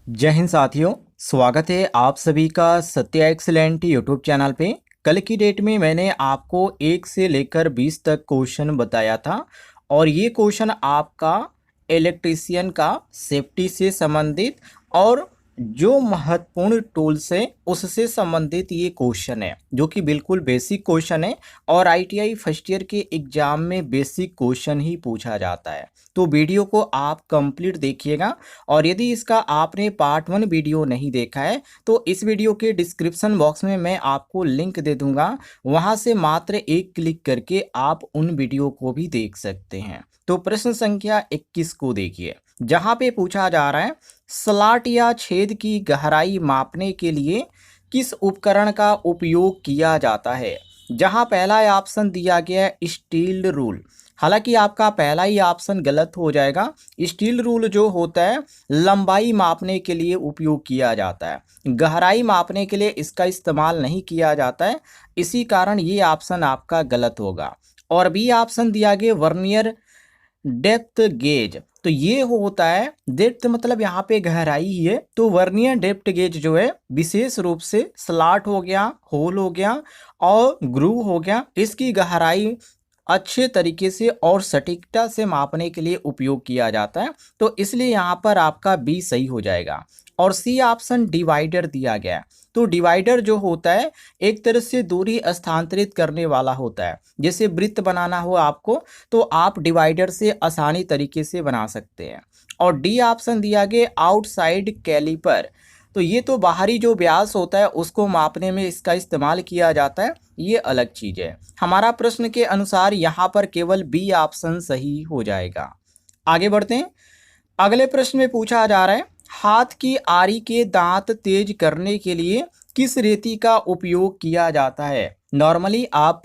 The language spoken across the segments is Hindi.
जय हिंद साथियों। स्वागत है आप सभी का सत्या एक्सीलेंट यूट्यूब चैनल पे। कल की डेट में मैंने आपको 1 से लेकर 20 तक क्वेश्चन बताया था और ये क्वेश्चन आपका इलेक्ट्रीशियन का सेफ्टी से संबंधित और जो महत्वपूर्ण टूल्स है उससे संबंधित ये क्वेश्चन है, जो कि बिल्कुल बेसिक क्वेश्चन है और आईटीआई फर्स्ट ईयर के एग्जाम में बेसिक क्वेश्चन ही पूछा जाता है। तो वीडियो को आप कंप्लीट देखिएगा और यदि इसका आपने पार्ट 1 वीडियो नहीं देखा है तो इस वीडियो के डिस्क्रिप्शन बॉक्स में मैं आपको लिंक दे दूंगा, वहां से मात्र एक क्लिक करके आप उन वीडियो को भी देख सकते हैं। तो प्रश्न संख्या 21 को देखिए, जहां पे पूछा जा रहा है स्लॉट या छेद की गहराई मापने के लिए किस उपकरण का उपयोग किया जाता है। जहां पहला ऑप्शन दिया गया है स्टील रूल, हालांकि आपका पहला ही ऑप्शन गलत हो जाएगा। स्टील रूल जो होता है लंबाई मापने के लिए उपयोग किया जाता है, गहराई मापने के लिए इसका इस्तेमाल नहीं किया जाता है, इसी कारण ये ऑप्शन आपका गलत होगा। और बी ऑप्शन दिया गया वर्नियर डेप्थ गेज, तो ये होता है डेप्थ मतलब यहाँ पे गहराई ही है, तो वर्नियर डेप्थ गेज जो है विशेष रूप से स्लॉट हो गया, होल हो गया और ग्रूव हो गया, इसकी गहराई अच्छे तरीके से और सटीकता से मापने के लिए उपयोग किया जाता है। तो इसलिए यहाँ पर आपका बी सही हो जाएगा। और सी ऑप्शन डिवाइडर दिया गया है, तो डिवाइडर जो होता है एक तरह से दूरी स्थानांतरित करने वाला होता है। जैसे वृत्त बनाना हो आपको तो आप डिवाइडर से आसानी तरीके से बना सकते हैं। और डी ऑप्शन दिया गया आउटसाइड कैलिपर, तो ये तो बाहरी जो व्यास होता है उसको मापने में इसका इस्तेमाल किया जाता है, ये अलग चीज है। हमारा प्रश्न के अनुसार यहाँ पर केवल बी ऑप्शन सही हो जाएगा। आगे बढ़ते हैं। अगले प्रश्न में पूछा जा रहा है हाथ की आरी के दांत तेज करने के लिए किस रेती का उपयोग किया जाता है। नॉर्मली आप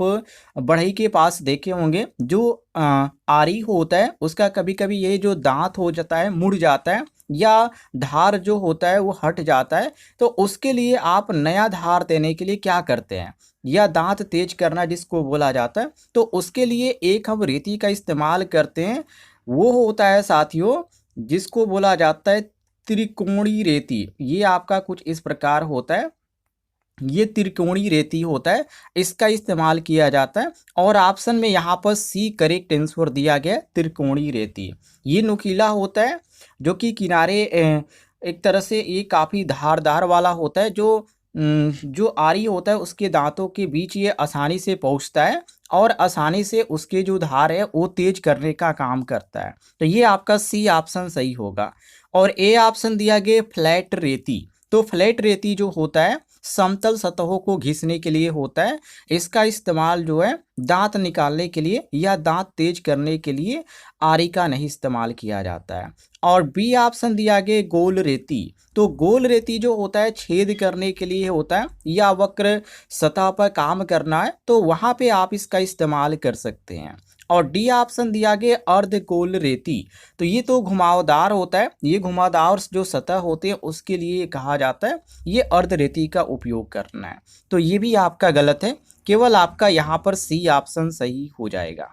बढ़ई के पास देखे होंगे जो आरी होता है उसका कभी कभी ये जो दांत हो जाता है मुड़ जाता है या धार जो होता है वो हट जाता है, तो उसके लिए आप नया धार देने के लिए क्या करते हैं या दांत तेज करना जिसको बोला जाता है, तो उसके लिए एक हम रेती का इस्तेमाल करते हैं। वो होता है साथियों जिसको बोला जाता है त्रिकोणी रेती। ये आपका कुछ इस प्रकार होता है, ये त्रिकोणी रेती होता है, इसका इस्तेमाल किया जाता है। और ऑप्शन में यहाँ पर सी करेक्ट आंसर दिया गया है, त्रिकोणी रेती। ये नुकीला होता है जो कि किनारे एक तरह से ये काफ़ी धारदार वाला होता है, जो आरी होता है उसके दांतों के बीच ये आसानी से पहुंचता है और आसानी से उसके जो धार है वो तेज करने का काम करता है। तो ये आपका सी ऑप्शन सही होगा। और ए ऑप्शन दिया गया फ्लैट रेती, तो फ्लैट रेती जो होता है समतल सतहों को घिसने के लिए होता है, इसका इस्तेमाल जो है दांत निकालने के लिए या दांत तेज करने के लिए आरी का नहीं इस्तेमाल किया जाता है। और बी ऑप्शन दिया गया गोल रेती, तो गोल रेती जो होता है छेद करने के लिए होता है या वक्र सतह पर काम करना है तो वहां पे आप इसका इस्तेमाल कर सकते हैं। और डी ऑप्शन दिया गया अर्ध गोल रेती, तो ये तो घुमावदार होता है, ये घुमावदार जो सतह होते हैं उसके लिए कहा जाता है ये अर्ध रेती का उपयोग करना है। तो ये भी आपका गलत है, केवल आपका यहाँ पर सी ऑप्शन सही हो जाएगा।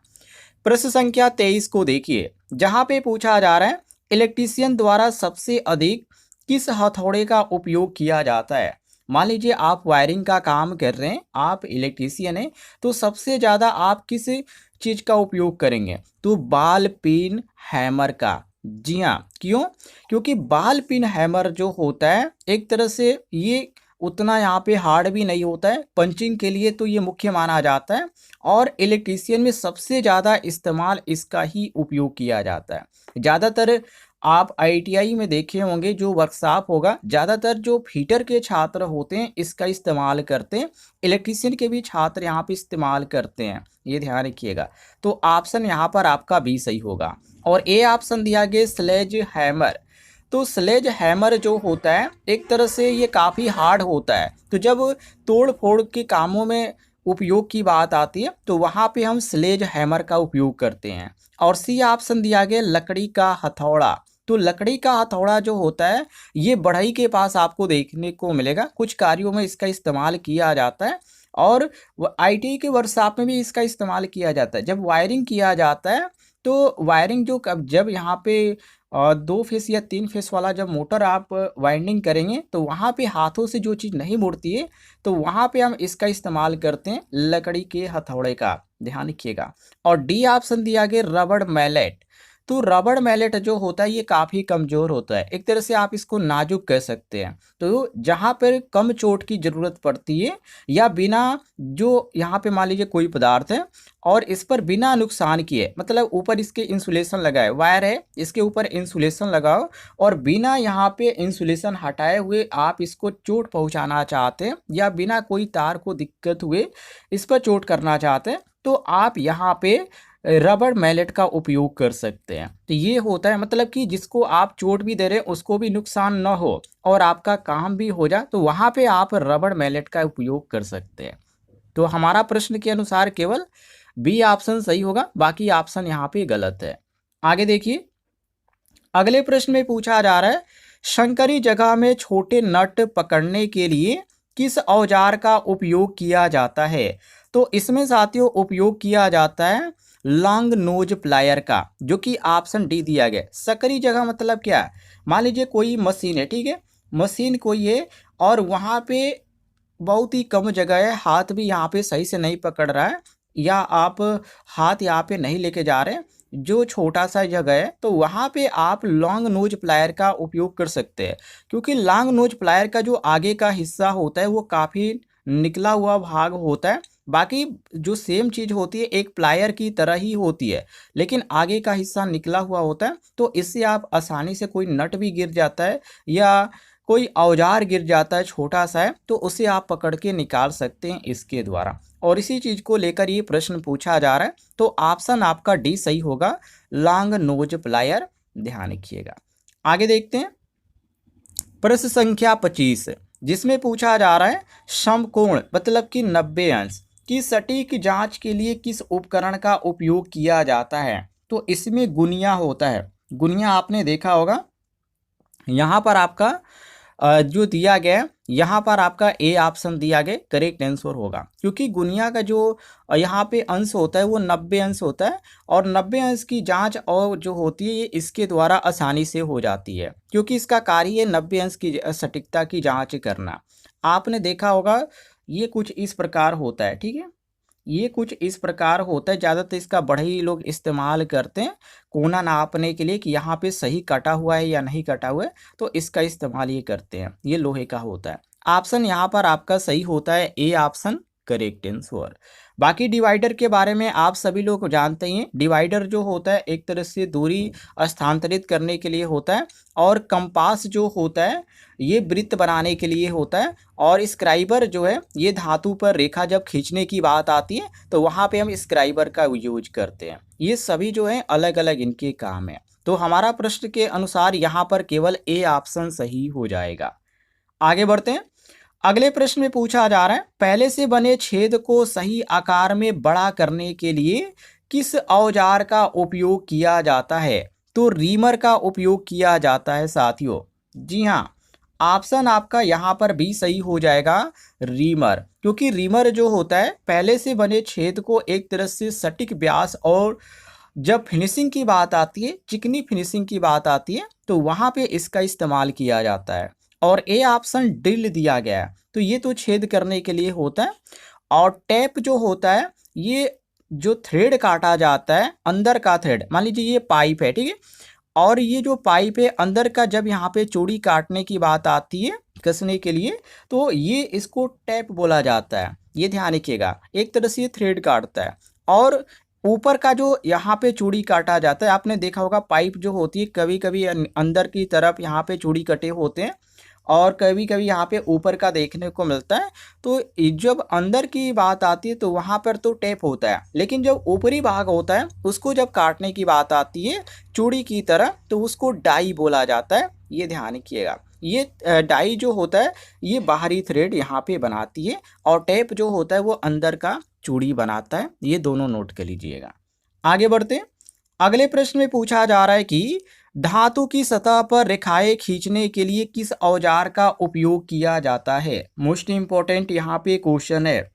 प्रश्न संख्या 23 को देखिए, जहां पे पूछा जा रहा है इलेक्ट्रीशियन द्वारा सबसे अधिक किस हथौड़े का उपयोग किया जाता है। मान लीजिए आप वायरिंग का काम कर रहे हैं, आप इलेक्ट्रीशियन हैं, तो सबसे ज़्यादा आप किस चीज़ का उपयोग करेंगे, तो बाल पिन हैमर का। जी हाँ, क्यों? क्योंकि बाल पिन हैमर जो होता है एक तरह से ये उतना यहाँ पे हार्ड भी नहीं होता है, पंचिंग के लिए तो ये मुख्य माना जाता है और इलेक्ट्रीशियन में सबसे ज़्यादा इस्तेमाल इसका ही उपयोग किया जाता है। ज़्यादातर आप आईटीआई में देखे होंगे जो वर्कशॉप होगा, ज़्यादातर जो फीटर के छात्र होते हैं इसका इस्तेमाल करते हैं, इलेक्ट्रीशियन के भी छात्र यहाँ पे इस्तेमाल करते हैं, ये ध्यान रखिएगा। तो ऑप्शन यहाँ पर आपका बी सही होगा। और ए ऑप्शन दिया गया स्लेज हैमर, तो स्लेज हैमर जो होता है एक तरह से ये काफ़ी हार्ड होता है, तो जब तोड़ फोड़ के कामों में उपयोग की बात आती है तो वहाँ पे हम स्लेज हैमर का उपयोग करते हैं। और सी ऑप्शन दिया गया लकड़ी का हथौड़ा, तो लकड़ी का हथौड़ा जो होता है ये बढ़ई के पास आपको देखने को मिलेगा, कुछ कार्यों में इसका इस्तेमाल किया जाता है और आईटी के वर्कशॉप में भी इसका इस्तेमाल किया जाता है। जब वायरिंग किया जाता है तो वायरिंग जो जब यहाँ पे दो फेस या तीन फेस वाला जब मोटर आप वाइंडिंग करेंगे तो वहाँ पे हाथों से जो चीज़ नहीं मुड़ती है तो वहाँ पे हम इसका इस्तेमाल करते हैं लकड़ी के हथौड़े का, ध्यान रखिएगा। और डी ऑप्शन दिया गया रबड़ मैलेट। तो रबड़ मैलेट जो होता है ये काफ़ी कमज़ोर होता है, एक तरह से आप इसको नाजुक कह सकते हैं। तो जहाँ पर कम चोट की ज़रूरत पड़ती है या बिना, जो यहाँ पे मान लीजिए कोई पदार्थ है और इस पर बिना नुकसान किए, मतलब ऊपर इसके इंसुलेशन लगाए, वायर है इसके ऊपर इंसुलेशन लगाओ और बिना यहाँ पे इंसुलेशन हटाए हुए आप इसको चोट पहुँचाना चाहते हैं या बिना कोई तार को दिक्कत हुए इस पर चोट करना चाहते हैं तो आप यहाँ पे रबड़ मैलेट का उपयोग कर सकते हैं। तो ये होता है मतलब कि जिसको आप चोट भी दे रहे हैं उसको भी नुकसान न हो और आपका काम भी हो जाए, तो वहाँ पे आप रबड़ मैलेट का उपयोग कर सकते हैं। तो हमारा प्रश्न के अनुसार केवल बी ऑप्शन सही होगा, बाकी ऑप्शन यहाँ पे गलत है। आगे देखिए, अगले प्रश्न में पूछा जा रहा है शंकरी जगह में छोटे नट पकड़ने के लिए किस औजार का उपयोग किया जाता है? तो इसमें साथियों उपयोग किया जाता है लॉन्ग नोज प्लायर का, जो कि ऑप्शन डी दिया गया। सकरी जगह मतलब क्या है, मान लीजिए कोई मशीन है, ठीक है, मशीन कोई है और वहाँ पे बहुत ही कम जगह है, हाथ भी यहाँ पे सही से नहीं पकड़ रहा है या आप हाथ यहाँ पे नहीं लेके जा रहे हैं, जो छोटा सा जगह है तो वहाँ पे आप लॉन्ग नोज प्लायर का उपयोग कर सकते हैं। क्योंकि लॉन्ग नोज प्लायर का जो आगे का हिस्सा होता है वो काफ़ी निकला हुआ भाग होता है, बाकी जो सेम चीज़ होती है एक प्लायर की तरह ही होती है लेकिन आगे का हिस्सा निकला हुआ होता है, तो इससे आप आसानी से कोई नट भी गिर जाता है या कोई औजार गिर जाता है छोटा सा है तो उसे आप पकड़ के निकाल सकते हैं इसके द्वारा। और इसी चीज़ को लेकर ये प्रश्न पूछा जा रहा है, तो ऑप्शन आपका डी सही होगा, लॉन्ग नोज प्लायर, ध्यान रखिएगा। आगे देखते हैं प्रश्न संख्या 25, जिसमें पूछा जा रहा है समकोण मतलब कि 90 अंश की सटीक जांच के लिए किस उपकरण का उपयोग किया जाता है? तो इसमें गुनिया होता है। गुनिया आपने देखा होगा, यहाँ पर आपका जो दिया गया यहाँ पर आपका ए ऑप्शन दिया गया करेक्ट आंसर होगा, क्योंकि गुनिया का जो यहाँ पे अंश होता है वो 90 अंश होता है और 90 अंश की जांच और जो होती है ये इसके द्वारा आसानी से हो जाती है, क्योंकि इसका कार्य है 90 अंश की सटीकता की जांच करना। आपने देखा होगा ये कुछ इस प्रकार होता है, ठीक है, ये कुछ इस प्रकार होता है, ज़्यादातर इसका बढ़ई लोग इस्तेमाल करते हैं कोना नापने के लिए कि यहाँ पे सही कटा हुआ है या नहीं कटा हुआ है, तो इसका इस्तेमाल ये करते हैं। ये लोहे का होता है। ऑप्शन यहाँ पर आपका सही होता है ए ऑप्शन करेक्ट आंसर। बाकी डिवाइडर के बारे में आप सभी लोग जानते ही हैं, डिवाइडर जो होता है एक तरह से दूरी स्थानांतरित करने के लिए होता है और कंपास जो होता है ये वृत्त बनाने के लिए होता है और स्क्राइबर जो है ये धातु पर रेखा जब खींचने की बात आती है तो वहाँ पे हम स्क्राइबर का यूज करते हैं। ये सभी जो है अलग अलग इनके काम है। तो हमारा प्रश्न के अनुसार यहाँ पर केवल ए ऑप्शन सही हो जाएगा। आगे बढ़ते हैं, अगले प्रश्न में पूछा जा रहा है पहले से बने छेद को सही आकार में बड़ा करने के लिए किस औजार का उपयोग किया जाता है? तो रीमर का उपयोग किया जाता है साथियों। जी हाँ, ऑप्शन आपका यहाँ पर भी सही हो जाएगा रीमर, क्योंकि रीमर जो होता है पहले से बने छेद को एक तरह से सटीक व्यास और जब फिनिशिंग की बात आती है, चिकनी फिनिशिंग की बात आती है तो वहाँ पे इसका इस्तेमाल किया जाता है। और ए ऑप्शन ड्रिल दिया गया है, तो ये तो छेद करने के लिए होता है। और टैप जो होता है ये जो थ्रेड काटा जाता है अंदर का थ्रेड, मान लीजिए ये पाइप है, ठीक है, और ये जो पाइप है अंदर का जब यहाँ पे चूड़ी काटने की बात आती है कसने के लिए तो ये इसको टैप बोला जाता है। ये ध्यान रखिएगा, एक तरह से ये थ्रेड काटता है। और ऊपर का जो यहाँ पे चूड़ी काटा जाता है, आपने देखा होगा पाइप जो होती है कभी कभी अंदर की तरफ यहाँ पे चूड़ी कटे होते हैं और कभी कभी यहाँ पे ऊपर का देखने को मिलता है। तो जब अंदर की बात आती है तो वहाँ पर तो टेप होता है, लेकिन जब ऊपरी भाग होता है उसको जब काटने की बात आती है चूड़ी की तरह तो उसको डाई बोला जाता है। ये ध्यान रखिएगा, ये डाई जो होता है ये बाहरी थ्रेड यहाँ पे बनाती है और टेप जो होता है वो अंदर का चूड़ी बनाता है। ये दोनों नोट कर लीजिएगा। आगे बढ़ते हैं, अगले प्रश्न में पूछा जा रहा है कि धातु की सतह पर रेखाएं खींचने के लिए किस औजार का उपयोग किया जाता है? मोस्ट इंपॉर्टेंट यहाँ पे क्वेश्चन है।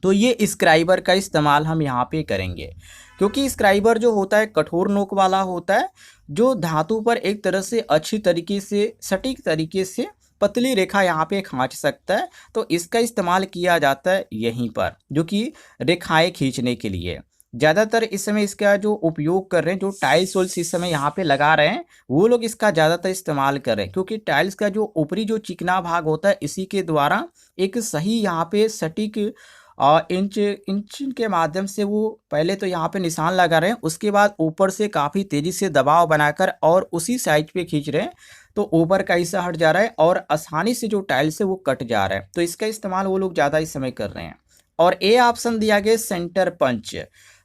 तो ये स्क्राइबर का इस्तेमाल हम यहाँ पे करेंगे, क्योंकि स्क्राइबर जो होता है कठोर नोक वाला होता है जो धातु पर एक तरह से अच्छी तरीके से सटीक तरीके से पतली रेखा यहाँ पे खींच सकता है, तो इसका इस्तेमाल किया जाता है यहीं पर, जो कि रेखाएं खींचने के लिए। ज़्यादातर इस समय इसका जो उपयोग कर रहे हैं, जो टाइल्स वाइल्स इस समय यहाँ पे लगा रहे हैं, वो लोग इसका ज़्यादातर इस्तेमाल कर रहे हैं, क्योंकि टाइल्स का जो ऊपरी जो चिकना भाग होता है, इसी के द्वारा एक सही यहाँ पे सटीक इंच इंच के माध्यम से वो पहले तो यहाँ पे निशान लगा रहे हैं, उसके बाद ऊपर से काफ़ी तेज़ी से दबाव बनाकर और उसी साइज पे खींच रहे हैं, तो ऊपर का हिस्सा हट जा रहा है और आसानी से जो टाइल्स है वो कट जा रहा है। तो इसका इस्तेमाल वो लोग ज़्यादा इस समय कर रहे हैं। और ए ऑप्शन दिया गया सेंटर पंच,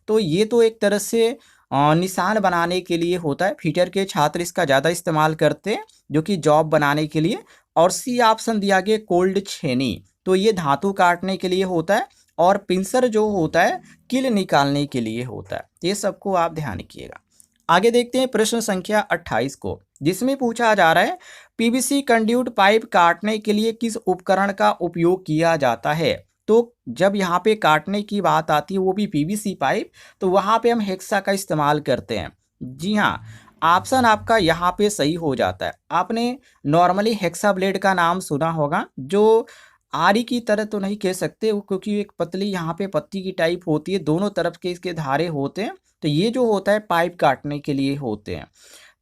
तो ये तो एक तरह से निशान बनाने के लिए होता है, फिटर के छात्र इसका ज़्यादा इस्तेमाल करते हैं, जो कि जॉब बनाने के लिए। और सी ऑप्शन दिया गया कोल्ड छेनी, तो ये धातु काटने के लिए होता है, और पिंसर जो होता है किल निकालने के लिए होता है। ये सबको आप ध्यान रखिएगा। आगे देखते हैं प्रश्न संख्या 28 को, जिसमें पूछा जा रहा है पीवीसी कंड्यूट पाइप काटने के लिए किस उपकरण का उपयोग किया जाता है। तो जब यहाँ पे काटने की बात आती है, वो भी पीवीसी पाइप, तो वहाँ पे हम हेक्सा का इस्तेमाल करते हैं। जी हाँ, ऑप्शन आपका यहाँ पे सही हो जाता है। आपने नॉर्मली हेक्सा ब्लेड का नाम सुना होगा, जो आरी की तरह तो नहीं कह सकते वो, क्योंकि एक पतली यहाँ पे पत्ती की टाइप होती है, दोनों तरफ के इसके धारे होते हैं, तो ये जो होता है पाइप काटने के लिए होते हैं।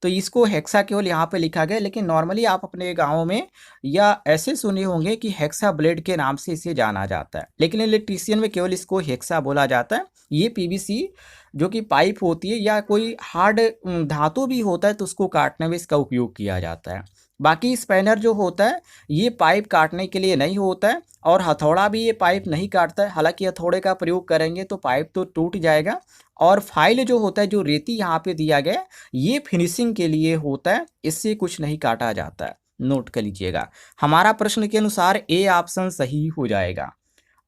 तो इसको हेक्सा केवल यहाँ पे लिखा गया, लेकिन नॉर्मली आप अपने गाँव में या ऐसे सुने होंगे कि हेक्सा ब्लेड के नाम से इसे जाना जाता है, लेकिन इलेक्ट्रीशियन में केवल इसको हेक्सा बोला जाता है। ये पीवीसी जो कि पाइप होती है या कोई हार्ड धातु भी होता है, तो उसको काटने में इसका उपयोग किया जाता है। बाकी स्पैनर जो होता है ये पाइप काटने के लिए नहीं होता है, और हथौड़ा भी ये पाइप नहीं काटता है। हालांकि हथौड़े का प्रयोग करेंगे तो पाइप तो टूट जाएगा। और फाइल जो होता है, जो रेती यहाँ पे दिया गया है, ये फिनिशिंग के लिए होता है, इससे कुछ नहीं काटा जाता है, नोट कर लीजिएगा। हमारा प्रश्न के अनुसार ए ऑप्शन सही हो जाएगा।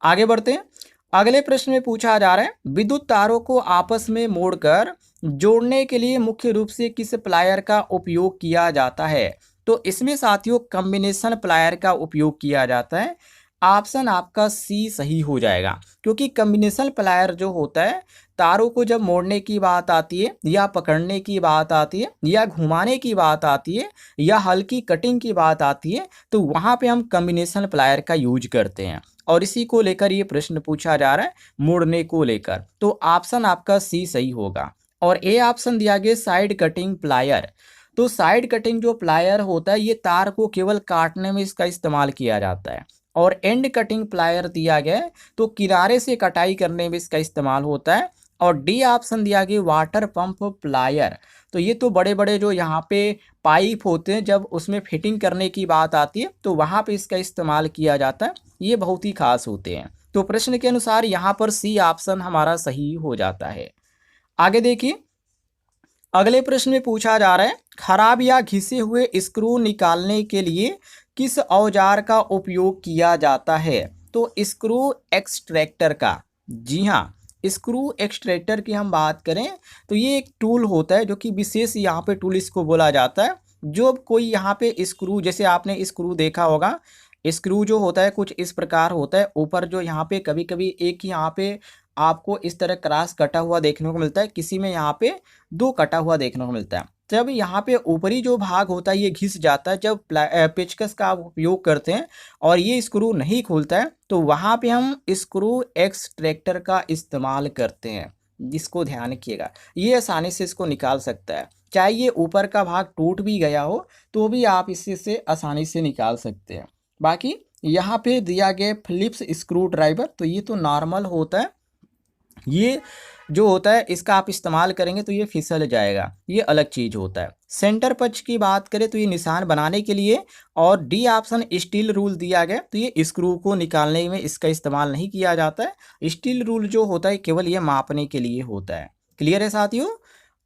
आगे बढ़ते हैं। अगले प्रश्न में पूछा जा रहा है विद्युत तारों को आपस में मोड़कर जोड़ने के लिए मुख्य रूप से किस प्लायर का उपयोग किया जाता है। तो इसमें साथियों कॉम्बिनेशन प्लायर का उपयोग किया जाता है। ऑप्शन आपका सी सही हो जाएगा, क्योंकि कॉम्बिनेशन प्लायर जो होता है, तारों को जब मोड़ने की बात आती है या पकड़ने की बात आती है या घुमाने की बात आती है या हल्की कटिंग की बात आती है, तो वहाँ पे हम कॉम्बिनेशन प्लायर का यूज करते हैं। और इसी को लेकर ये प्रश्न पूछा जा रहा है, मोड़ने को लेकर, तो ऑप्शन आपका सी सही होगा। और ए ऑप्शन दिया गया साइड कटिंग प्लायर, तो साइड कटिंग जो प्लायर होता है, ये तार को केवल काटने में इसका इस्तेमाल किया जाता है। और एंड कटिंग प्लायर दिया गया है, तो किनारे से कटाई करने में इसका इस्तेमाल होता है। और डी ऑप्शन दिया गया वाटर पंप प्लायर, तो ये तो बड़े बड़े जो यहाँ पे पाइप होते हैं, जब उसमें फिटिंग करने की बात आती है तो वहाँ पे इसका इस्तेमाल किया जाता है, ये बहुत ही खास होते हैं। तो प्रश्न के अनुसार यहाँ पर सी ऑप्शन हमारा सही हो जाता है। आगे देखिए, अगले प्रश्न में पूछा जा रहा है खराब या घिसे हुए स्क्रू निकालने के लिए किस औजार का उपयोग किया जाता है। तो स्क्रू एक्सट्रैक्टर का। जी हाँ, स्क्रू एक्सट्रैक्टर की हम बात करें तो ये एक टूल होता है, जो कि विशेष यहाँ पे टूल इसको बोला जाता है। जो कोई यहाँ पे स्क्रू, जैसे आपने स्क्रू देखा होगा, स्क्रू जो होता है कुछ इस प्रकार होता है, ऊपर जो यहाँ पे कभी कभी एक यहाँ पे आपको इस तरह क्रॉस कटा हुआ देखने को मिलता है, किसी में यहाँ पे दो कटा हुआ देखने को मिलता है। जब यहाँ पे ऊपरी जो भाग होता है ये घिस जाता है, जब पेचकस का आप उपयोग करते हैं और ये स्क्रू नहीं खुलता है, तो वहाँ पे हम स्क्रू एक्सट्रैक्टर का इस्तेमाल करते हैं। जिसको ध्यान रखिएगा, ये आसानी से इसको निकाल सकता है। चाहे ये ऊपर का भाग टूट भी गया हो तो भी आप इससे से आसानी से निकाल सकते हैं। बाकी यहाँ पे दिया गया फिलिप्स स्क्रू ड्राइवर, तो ये तो नॉर्मल होता है, ये जो होता है इसका आप इस्तेमाल करेंगे तो ये फिसल जाएगा, ये अलग चीज़ होता है। सेंटर पंच की बात करें तो ये निशान बनाने के लिए। और डी ऑप्शन स्टील रूल दिया गया, तो ये स्क्रू को निकालने में इसका इस्तेमाल नहीं किया जाता है। स्टील रूल जो होता है केवल ये मापने के लिए होता है। क्लियर है साथियों।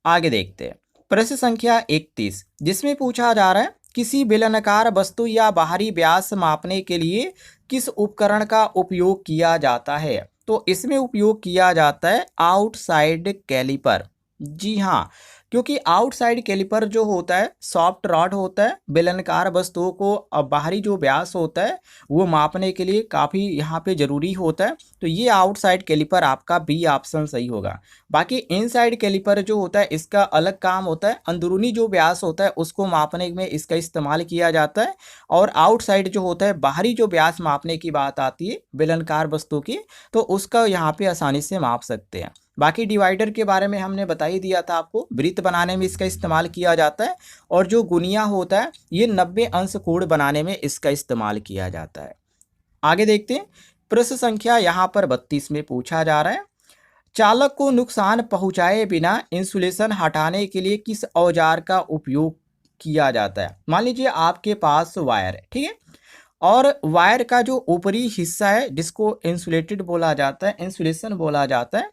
आगे देखते हैं प्रश्न संख्या 31, जिसमें पूछा जा रहा है किसी बेलनाकार वस्तु या बाहरी व्यास मापने के लिए किस उपकरण का उपयोग किया जाता है। तो इसमें उपयोग किया जाता है आउटसाइड कैलिपर। जी हाँ, क्योंकि आउटसाइड कैलिपर जो होता है सॉफ्ट रॉड होता है, बेलनाकार वस्तुओं को बाहरी जो व्यास होता है वो मापने के लिए काफ़ी यहाँ पे ज़रूरी होता है। तो ये आउटसाइड कैलिपर आपका बी ऑप्शन सही होगा। बाकी इनसाइड कैलिपर जो होता है इसका अलग काम होता है, अंदरूनी जो व्यास होता है उसको मापने में इसका इस्तेमाल किया जाता है। और आउटसाइड जो होता है बाहरी जो व्यास मापने की बात आती है बेलनाकार वस्तु की, तो उसका यहाँ पे आसानी से माप सकते हैं। बाकी डिवाइडर के बारे में हमने बता ही दिया था आपको, वृत्त बनाने में इसका इस्तेमाल किया जाता है। और जो गुनिया होता है ये 90 अंश कोण बनाने में इसका इस्तेमाल किया जाता है। आगे देखते हैं, प्रश्न संख्या यहाँ पर 32 में पूछा जा रहा है, चालक को नुकसान पहुंचाए बिना इंसुलेशन हटाने के लिए किस औजार का उपयोग किया जाता है। मान लीजिए आपके पास वायर है, ठीक है, और वायर का जो ऊपरी हिस्सा है जिसको इंसुलेटेड बोला जाता है, इंसुलेशन बोला जाता है,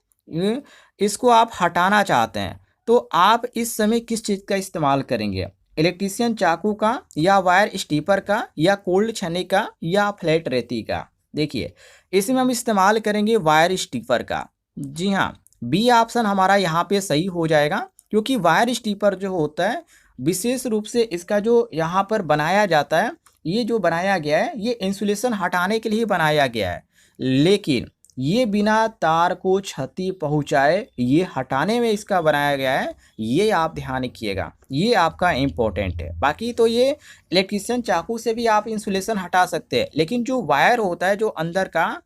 इसको आप हटाना चाहते हैं, तो आप इस समय किस चीज़ का इस्तेमाल करेंगे? इलेक्ट्रीशियन चाकू का, या वायर स्टीपर का, या कोल्ड छन्नी का, या फ्लैट रेती का? देखिए इसमें हम इस्तेमाल करेंगे वायर स्टीपर का। जी हाँ, बी ऑप्शन हमारा यहाँ पे सही हो जाएगा, क्योंकि वायर स्टीपर जो होता है विशेष रूप से इसका जो यहाँ पर बनाया जाता है, ये जो बनाया गया है ये इंसुलेशन हटाने के लिए बनाया गया है, लेकिन ये बिना तार को क्षति पहुंचाए ये हटाने में इसका बनाया गया है। ये आप ध्यान रखिएगा, ये आपका इम्पोर्टेंट है। बाकी तो ये इलेक्ट्रीशियन चाकू से भी आप इंसुलेशन हटा सकते हैं, लेकिन जो वायर होता है जो अंदर का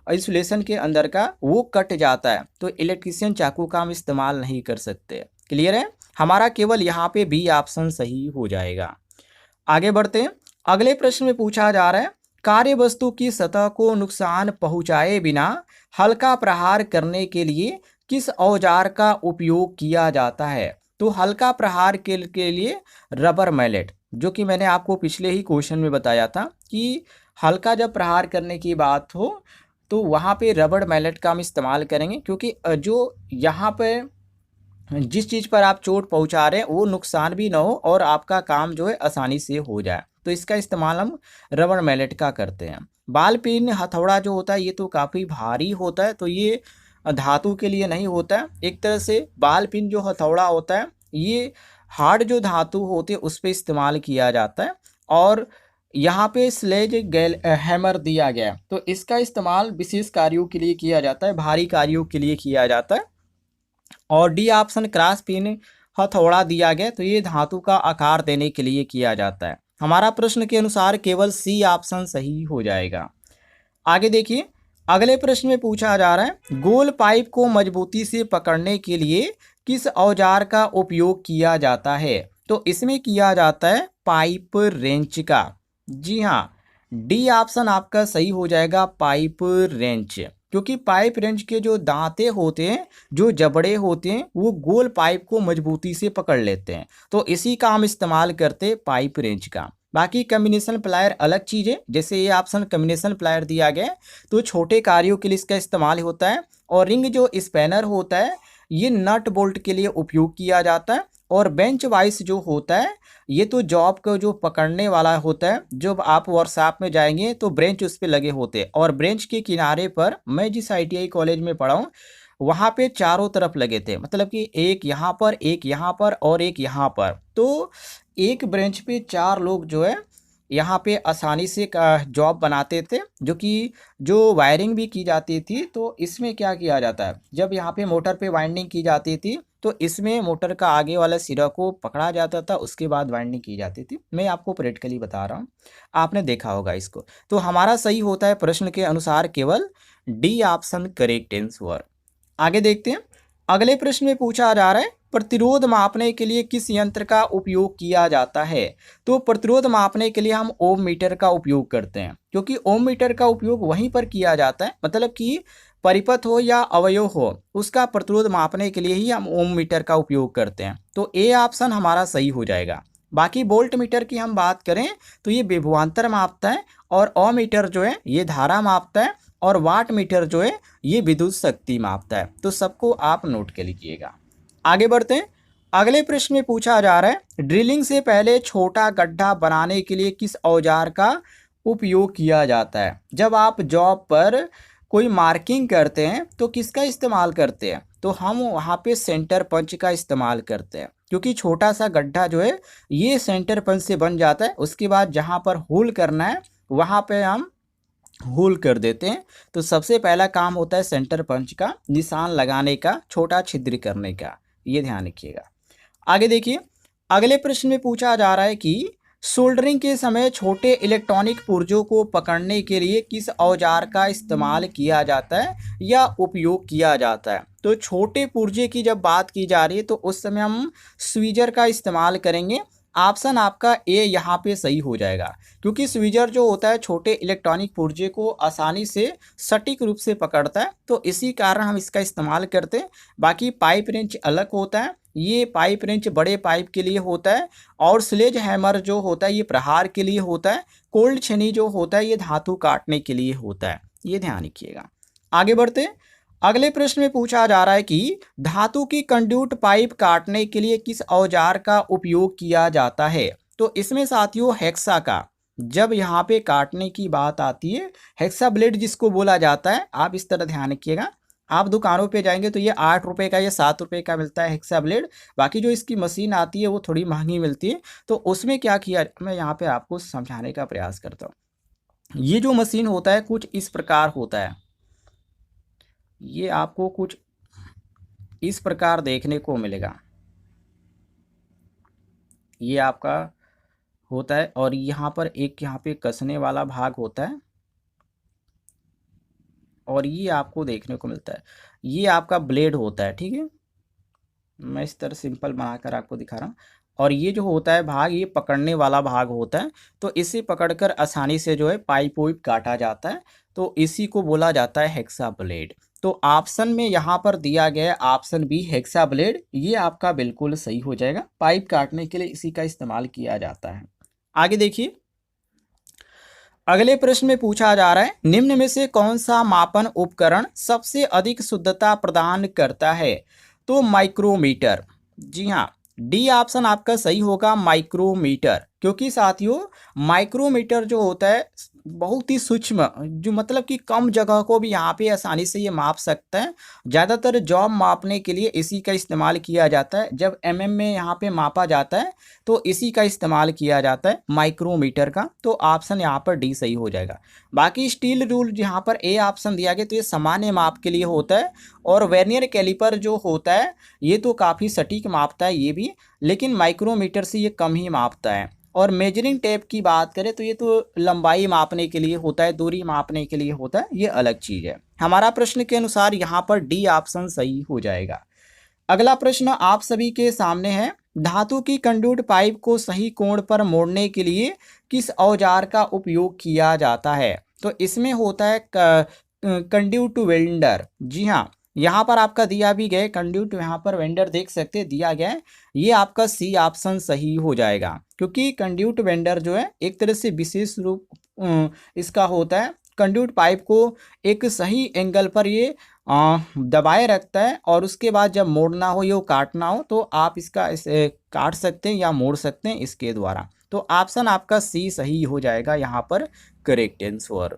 इंसुलेशन के अंदर का वो कट जाता है, तो इलेक्ट्रीशियन चाकू का हम इस्तेमाल नहीं कर सकते। क्लियर है, हमारा केवल यहाँ पे बी ऑप्शन सही हो जाएगा। आगे बढ़ते हैं, अगले प्रश्न में पूछा जा रहा है, कार्य वस्तु की सतह को नुकसान पहुंचाए बिना हल्का प्रहार करने के लिए किस औजार का उपयोग किया जाता है? तो हल्का प्रहार के लिए रबर मैलेट, जो कि मैंने आपको पिछले ही क्वेश्चन में बताया था कि हल्का जब प्रहार करने की बात हो तो वहाँ पे रबर मैलेट का हम इस्तेमाल करेंगे, क्योंकि जो यहाँ पे जिस चीज़ पर आप चोट पहुँचा रहे हैं वो नुकसान भी ना हो और आपका काम जो है आसानी से हो जाए, तो इसका इस्तेमाल हम रबर मैलेट का करते हैं। बाल पिन हथौड़ा जो होता है ये तो काफ़ी भारी होता है, तो ये धातु के लिए नहीं होता है। एक तरह से बाल पिन जो हथौड़ा होता है ये हार्ड जो धातु होती है उस पर इस्तेमाल किया जाता है। और यहाँ पे स्लेज हैमर दिया गया है, तो इसका इस्तेमाल विशेष कार्यों के लिए किया जाता है, भारी कार्यों के लिए किया जाता है। और डी ऑप्शन क्रॉस पिन हथौड़ा दिया गया, तो ये धातु का आकार देने के लिए किया जाता है। हमारा प्रश्न के अनुसार केवल सी ऑप्शन सही हो जाएगा। आगे देखिए, अगले प्रश्न में पूछा जा रहा है, गोल पाइप को मजबूती से पकड़ने के लिए किस औजार का उपयोग किया जाता है? तो इसमें किया जाता है पाइप रेंच का। जी हाँ, डी ऑप्शन आपका सही हो जाएगा, पाइप रेंच, क्योंकि पाइप रेंच के जो दांते होते हैं, जो जबड़े होते हैं, वो गोल पाइप को मजबूती से पकड़ लेते हैं, तो इसी का हम इस्तेमाल करते पाइप रेंच का। बाकी कम्बिनेशन प्लायर अलग चीज़ है, जैसे ये ऑप्शन कम्बिनेशन प्लायर दिया गया है तो छोटे कार्यों के लिए इसका इस्तेमाल होता है। और रिंग जो स्पैनर होता है ये नट बोल्ट के लिए उपयोग किया जाता है। और बेंच वाइस जो होता है ये तो जॉब को जो पकड़ने वाला होता है, जब आप वर्कशॉप में जाएंगे तो ब्रेंच उस पर लगे होते हैं, और ब्रेंच के किनारे पर मैं जिस ITI कॉलेज में पढ़ा हूँ वहाँ पे चारों तरफ लगे थे, मतलब कि एक यहाँ पर, एक यहाँ पर और एक यहाँ पर, तो एक ब्रेंच पे 4 लोग जो है यहाँ पे आसानी से जॉब बनाते थे, जो कि जो वायरिंग भी की जाती थी। तो इसमें क्या किया जाता है, जब यहाँ पे मोटर पे वाइंडिंग की जाती थी तो इसमें मोटर का आगे वाला सिरा को पकड़ा जाता था, उसके बाद वाइंडिंग की जाती थी। मैं आपको प्रैक्टिकली बता रहा हूँ, आपने देखा होगा इसको। तो हमारा सही होता है प्रश्न के अनुसार केवल डी ऑप्शन करेक्ट आंसर। आगे देखते हैं, अगले प्रश्न में पूछा जा रहा है, प्रतिरोध मापने के लिए किस यंत्र का उपयोग किया जाता है? तो प्रतिरोध मापने के लिए हम ओम मीटर का उपयोग करते हैं, क्योंकि ओम मीटर का उपयोग वहीं पर किया जाता है, मतलब कि परिपथ हो या अवयव हो उसका प्रतिरोध मापने के लिए ही हम ओम मीटर का उपयोग करते हैं। तो ए ऑप्शन हमारा सही हो जाएगा। बाकी वोल्ट मीटर की हम बात करें तो ये विभवांतर मापता है, और अ मीटर जो है ये धारा मापता है, और वाट मीटर जो है ये विद्युत शक्ति मापता है। तो सबको आप नोट कर लीजिएगा। आगे बढ़ते हैं, अगले प्रश्न में पूछा जा रहा है, ड्रिलिंग से पहले छोटा गड्ढा बनाने के लिए किस औजार का उपयोग किया जाता है? जब आप जॉब पर कोई मार्किंग करते हैं तो किसका इस्तेमाल करते हैं? तो हम वहाँ पे सेंटर पंच का इस्तेमाल करते हैं। क्योंकि छोटा सा गड्ढा जो है ये सेंटर पंच से बन जाता है। उसके बाद जहाँ पर होल करना है वहाँ पे हम होल कर देते हैं। तो सबसे पहला काम होता है सेंटर पंच का निशान लगाने का, छोटा छिद्र करने का, ये ध्यान रखिएगा। आगे देखिए, अगले प्रश्न में पूछा जा रहा है कि सोल्डरिंग के समय छोटे इलेक्ट्रॉनिक पुर्जों को पकड़ने के लिए किस औजार का इस्तेमाल किया जाता है या उपयोग किया जाता है। तो छोटे पुर्जे की जब बात की जा रही है तो उस समय हम स्वीजर का इस्तेमाल करेंगे। ऑप्शन आपका ए यहाँ पे सही हो जाएगा, क्योंकि स्वीजर जो होता है छोटे इलेक्ट्रॉनिक पुर्जे को आसानी से सटीक रूप से पकड़ता है, तो इसी कारण हम इसका इस्तेमाल करते हैं। बाकी पाइप रेंच अलग होता है, ये पाइप रेंच बड़े पाइप के लिए होता है, और स्लेज हैमर जो होता है ये प्रहार के लिए होता है। कोल्ड छेनी जो होता है ये धातु काटने के लिए होता है, ये ध्यान रखिएगा। आगे बढ़ते हैं, अगले प्रश्न में पूछा जा रहा है कि धातु की कंड्यूट पाइप काटने के लिए किस औजार का उपयोग किया जाता है। तो इसमें साथियों हेक्सा का, जब यहाँ पे काटने की बात आती है हेक्सा ब्लेड जिसको बोला जाता है, आप इस तरह ध्यान रखिएगा। आप दुकानों पे जाएंगे तो ये 8 रुपये का या 7 रुपये का मिलता है हेक्सा ब्लेड। बाकी जो इसकी मशीन आती है वो थोड़ी महंगी मिलती है। तो उसमें क्या किया, मैं यहाँ पे आपको समझाने का प्रयास करता हूँ। ये जो मशीन होता है कुछ इस प्रकार होता है, ये आपको कुछ इस प्रकार देखने को मिलेगा। ये आपका होता है और यहाँ पर एक यहाँ पे कसने वाला भाग होता है और ये आपको देखने को मिलता है, ये आपका ब्लेड होता है। ठीक है, मैं इस तरह सिंपल बनाकर आपको दिखा रहा हूँ। और ये जो होता है भाग, ये पकड़ने वाला भाग होता है। तो इसे पकड़कर आसानी से जो है पाइप वाइप काटा जाता है, तो इसी को बोला जाता है हेक्सा ब्लेड। तो ऑप्शन में यहाँ पर दिया गया ऑप्शन बी हेक्सा ब्लेड, ये आपका बिल्कुल सही हो जाएगा। पाइप काटने के लिए इसी का इस्तेमाल किया जाता है। आगे देखिए, अगले प्रश्न में पूछा जा रहा है निम्न में से कौन सा मापन उपकरण सबसे अधिक शुद्धता प्रदान करता है। तो माइक्रोमीटर, जी हाँ, डी ऑप्शन आपका सही होगा, माइक्रोमीटर। क्योंकि साथियों माइक्रोमीटर जो होता है बहुत ही सूक्ष्म, जो मतलब कि कम जगह को भी यहाँ पे आसानी से ये माप सकता है। ज़्यादातर जॉब मापने के लिए इसी का इस्तेमाल किया जाता है। जब एमएम में यहाँ पे मापा जाता है तो इसी का इस्तेमाल किया जाता है माइक्रोमीटर का। तो ऑप्शन यहाँ पर डी सही हो जाएगा। बाकी स्टील रूल यहाँ पर ए ऑप्शन दिया गया, तो ये सामान्य माप के लिए होता है। और वर्नियर कैलिपर जो होता है ये तो काफ़ी सटीक मापता है ये भी, लेकिन माइक्रोमीटर से ये कम ही मापता है। और मेजरिंग टेप की बात करें तो ये तो लंबाई मापने के लिए होता है, दूरी मापने के लिए होता है, ये अलग चीज़ है। हमारा प्रश्न के अनुसार यहाँ पर डी ऑप्शन सही हो जाएगा। अगला प्रश्न आप सभी के सामने है, धातु की कंड्यूट पाइप को सही कोण पर मोड़ने के लिए किस औजार का उपयोग किया जाता है। तो इसमें होता है कंड्यूट वेंडर। जी हाँ, यहाँ पर आपका दिया भी गया कंड्यूट, यहाँ पर वेंडर देख सकते हैं दिया गया है, ये आपका सी ऑप्शन सही हो जाएगा। क्योंकि कंड्यूट वेंडर जो है एक तरह से विशेष रूप इसका होता है, कंड्यूट पाइप को एक सही एंगल पर ये दबाए रखता है, और उसके बाद जब मोड़ना हो या काटना हो तो आप इसका इसे काट सकते हैं या मोड़ सकते हैं इसके द्वारा। तो ऑप्शन आपका सी सही हो जाएगा यहाँ पर करेक्ट आंसर।